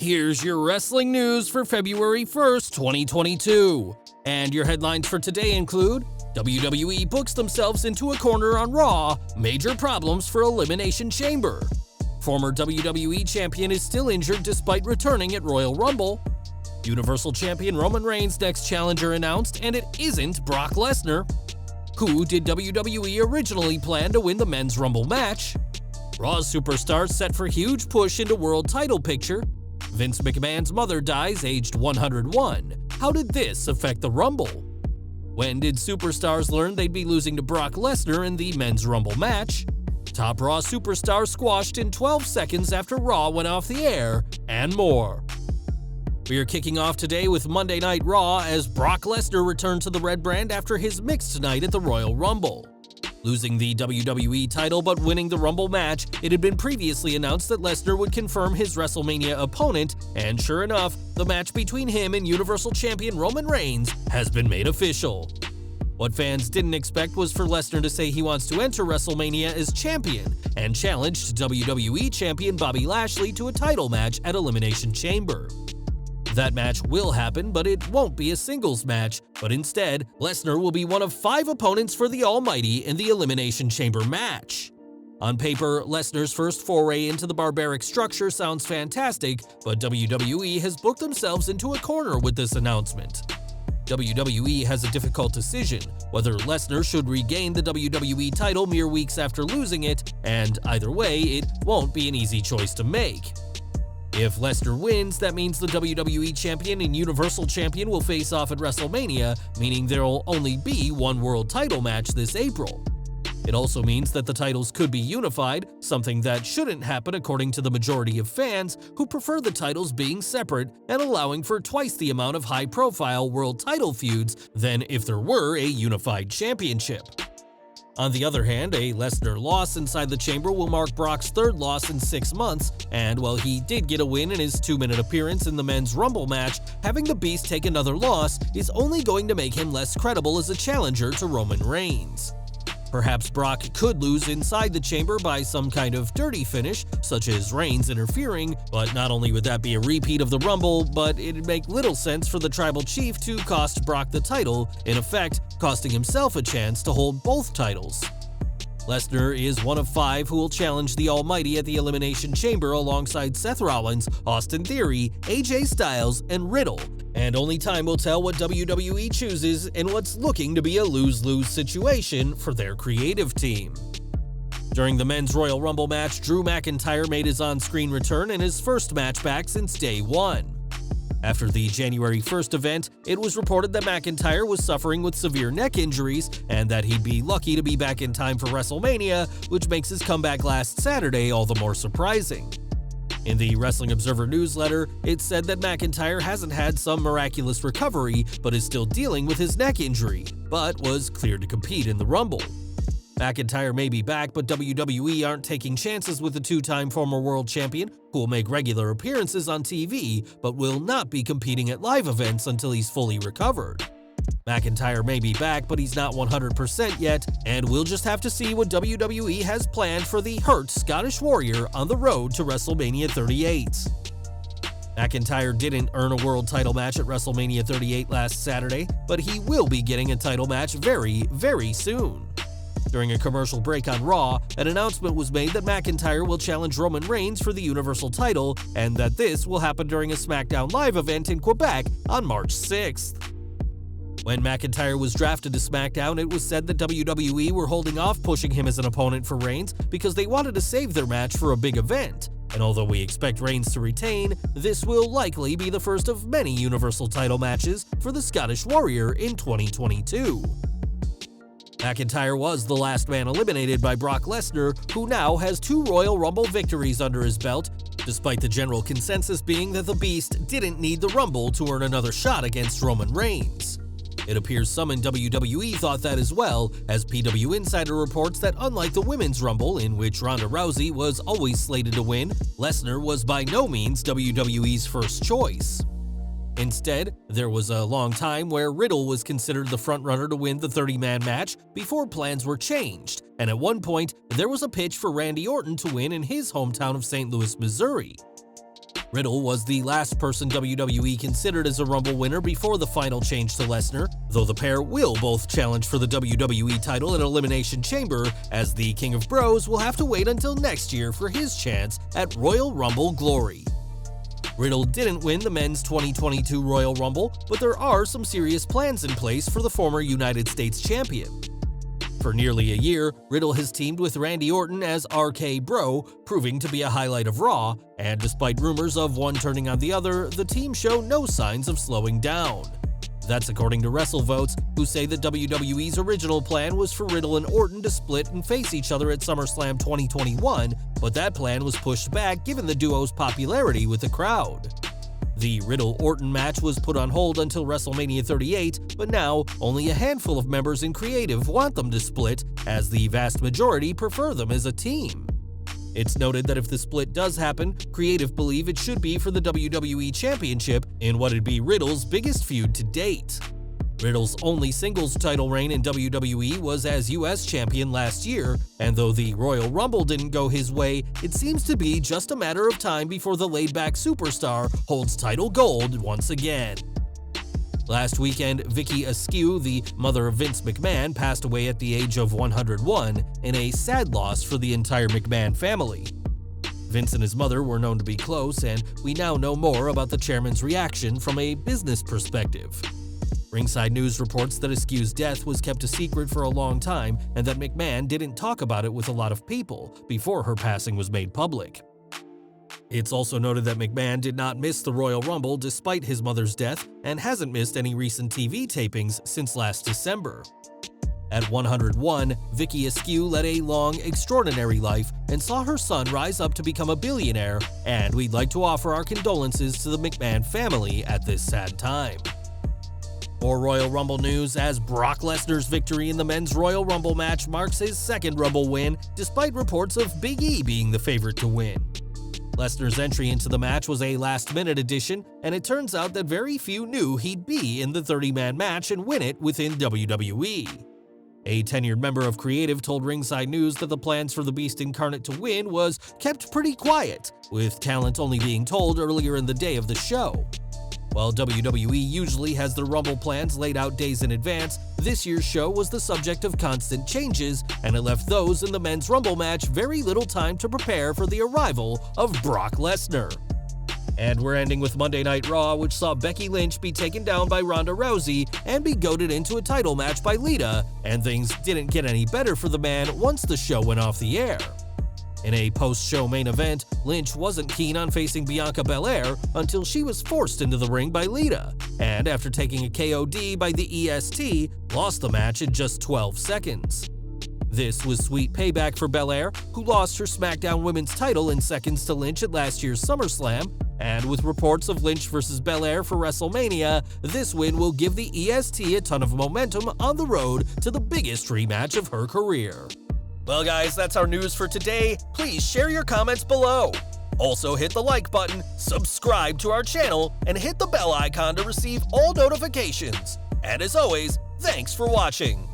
Here's your wrestling news for February 1st, 2022. And your headlines for today include: WWE books themselves into a corner on Raw, major problems for Elimination Chamber. Former WWE Champion is still injured despite returning at Royal Rumble. Universal Champion Roman Reigns' next challenger announced, and it isn't Brock Lesnar. Who did WWE originally plan to win the Men's Rumble match? Raw's superstars set for huge push into world title picture. Vince McMahon's mother dies aged 101. How did this affect the Rumble? When did superstars learn they'd be losing to Brock Lesnar in the Men's Rumble match? Top Raw superstar squashed in 12 seconds after Raw went off the air, and more. We are kicking off today with Monday Night Raw as Brock Lesnar returned to the red brand after his mixed night at the Royal Rumble. Losing the WWE title but winning the Rumble match, it had been previously announced that Lesnar would confirm his WrestleMania opponent, and sure enough, the match between him and Universal Champion Roman Reigns has been made official. What fans didn't expect was for Lesnar to say he wants to enter WrestleMania as champion and challenged WWE Champion Bobby Lashley to a title match at Elimination Chamber. That match will happen, but it won't be a singles match, but instead, Lesnar will be one of 5 opponents for the Almighty in the Elimination Chamber match. On paper, Lesnar's first foray into the barbaric structure sounds fantastic, but WWE has booked themselves into a corner with this announcement. WWE has a difficult decision, whether Lesnar should regain the WWE title mere weeks after losing it, and either way, it won't be an easy choice to make. If Lesnar wins, that means the WWE Champion and Universal Champion will face off at WrestleMania, meaning there'll only be one world title match this April. It also means that the titles could be unified, something that shouldn't happen according to the majority of fans who prefer the titles being separate and allowing for twice the amount of high-profile world title feuds than if there were a unified championship. On the other hand, a Lesnar loss inside the chamber will mark Brock's 3rd loss in 6 months, and while he did get a win in his 2-minute appearance in the Men's Rumble match, having the Beast take another loss is only going to make him less credible as a challenger to Roman Reigns. Perhaps Brock could lose inside the chamber by some kind of dirty finish, such as Reigns interfering, but not only would that be a repeat of the Rumble, but it'd make little sense for the Tribal Chief to cost Brock the title, in effect costing himself a chance to hold both titles. Lesnar is one of 5 who will challenge the Almighty at the Elimination Chamber alongside Seth Rollins, Austin Theory, AJ Styles, and Riddle, and only time will tell what WWE chooses in what's looking to be a lose-lose situation for their creative team. During the Men's Royal Rumble match, Drew McIntyre made his on-screen return in his first match back since day 1. After the January 1st event, it was reported that McIntyre was suffering with severe neck injuries and that he'd be lucky to be back in time for WrestleMania, which makes his comeback last Saturday all the more surprising. In the Wrestling Observer newsletter, it said that McIntyre hasn't had some miraculous recovery but is still dealing with his neck injury, but was cleared to compete in the Rumble. McIntyre may be back, but WWE aren't taking chances with the 2-time former world champion, who will make regular appearances on TV but will not be competing at live events until he's fully recovered. McIntyre may be back, but he's not 100% yet, and we'll just have to see what WWE has planned for the hurt Scottish Warrior on the road to WrestleMania 38. McIntyre didn't earn a world title match at WrestleMania 38 last Saturday, but he will be getting a title match very, very soon. During a commercial break on Raw, an announcement was made that McIntyre will challenge Roman Reigns for the Universal title, and that this will happen during a SmackDown Live event in Quebec on March 6th. When McIntyre was drafted to SmackDown, it was said that WWE were holding off pushing him as an opponent for Reigns because they wanted to save their match for a big event. And although we expect Reigns to retain, this will likely be the first of many Universal title matches for the Scottish Warrior in 2022. McIntyre was the last man eliminated by Brock Lesnar, who now has 2 Royal Rumble victories under his belt, despite the general consensus being that the Beast didn't need the Rumble to earn another shot against Roman Reigns. It appears some in WWE thought that as well, as PW Insider reports that unlike the Women's Rumble, in which Ronda Rousey was always slated to win, Lesnar was by no means WWE's first choice. Instead, there was a long time where Riddle was considered the frontrunner to win the 30-man match before plans were changed, and at one point, there was a pitch for Randy Orton to win in his hometown of St. Louis, Missouri. Riddle was the last person WWE considered as a Rumble winner before the final change to Lesnar, though the pair will both challenge for the WWE title at Elimination Chamber, as the King of Bros will have to wait until next year for his chance at Royal Rumble glory. Riddle didn't win the men's 2022 Royal Rumble, but there are some serious plans in place for the former United States champion. For nearly a year, Riddle has teamed with Randy Orton as RK Bro, proving to be a highlight of Raw, and despite rumors of one turning on the other, the team show no signs of slowing down. That's according to WrestleVotes, who say that WWE's original plan was for Riddle and Orton to split and face each other at SummerSlam 2021, but that plan was pushed back given the duo's popularity with the crowd. The Riddle-Orton match was put on hold until WrestleMania 38, but now only a handful of members in creative want them to split, as the vast majority prefer them as a team. It's noted that if the split does happen, creative believe it should be for the WWE Championship in what'd be Riddle's biggest feud to date. Riddle's only singles title reign in WWE was as US champion last year, and though the Royal Rumble didn't go his way, it seems to be just a matter of time before the laid-back superstar holds title gold once again. Last weekend, Vicky Askew, the mother of Vince McMahon, passed away at the age of 101 in a sad loss for the entire McMahon family. Vince and his mother were known to be close, and we now know more about the chairman's reaction from a business perspective. Ringside News reports that Askew's death was kept a secret for a long time and that McMahon didn't talk about it with a lot of people before her passing was made public. It's also noted that McMahon did not miss the Royal Rumble despite his mother's death and hasn't missed any recent TV tapings since last December. At 101, Vicky Askew led a long, extraordinary life and saw her son rise up to become a billionaire, and we'd like to offer our condolences to the McMahon family at this sad time. More Royal Rumble news as Brock Lesnar's victory in the men's Royal Rumble match marks his second Rumble win, despite reports of Big E being the favorite to win. Lesnar's entry into the match was a last-minute addition, and it turns out that very few knew he'd be in the 30-man match and win it within WWE. A tenured member of creative told Ringside News that the plans for the Beast Incarnate to win was kept pretty quiet, with talent only being told earlier in the day of the show. While WWE usually has their Rumble plans laid out days in advance, this year's show was the subject of constant changes, and it left those in the men's Rumble match very little time to prepare for the arrival of Brock Lesnar. And we're ending with Monday Night Raw, which saw Becky Lynch be taken down by Ronda Rousey and be goaded into a title match by Lita, and things didn't get any better for the man once the show went off the air. In a post-show main event, Lynch wasn't keen on facing Bianca Belair until she was forced into the ring by Lita, and after taking a KOD by the EST, lost the match in just 12 seconds. This was sweet payback for Belair, who lost her SmackDown Women's title in seconds to Lynch at last year's SummerSlam, and with reports of Lynch vs. Belair for WrestleMania, this win will give the EST a ton of momentum on the road to the biggest rematch of her career. Well guys, that's our news for today. Please share your comments below. Also hit the like button, subscribe to our channel, and hit the bell icon to receive all notifications. And as always, thanks for watching.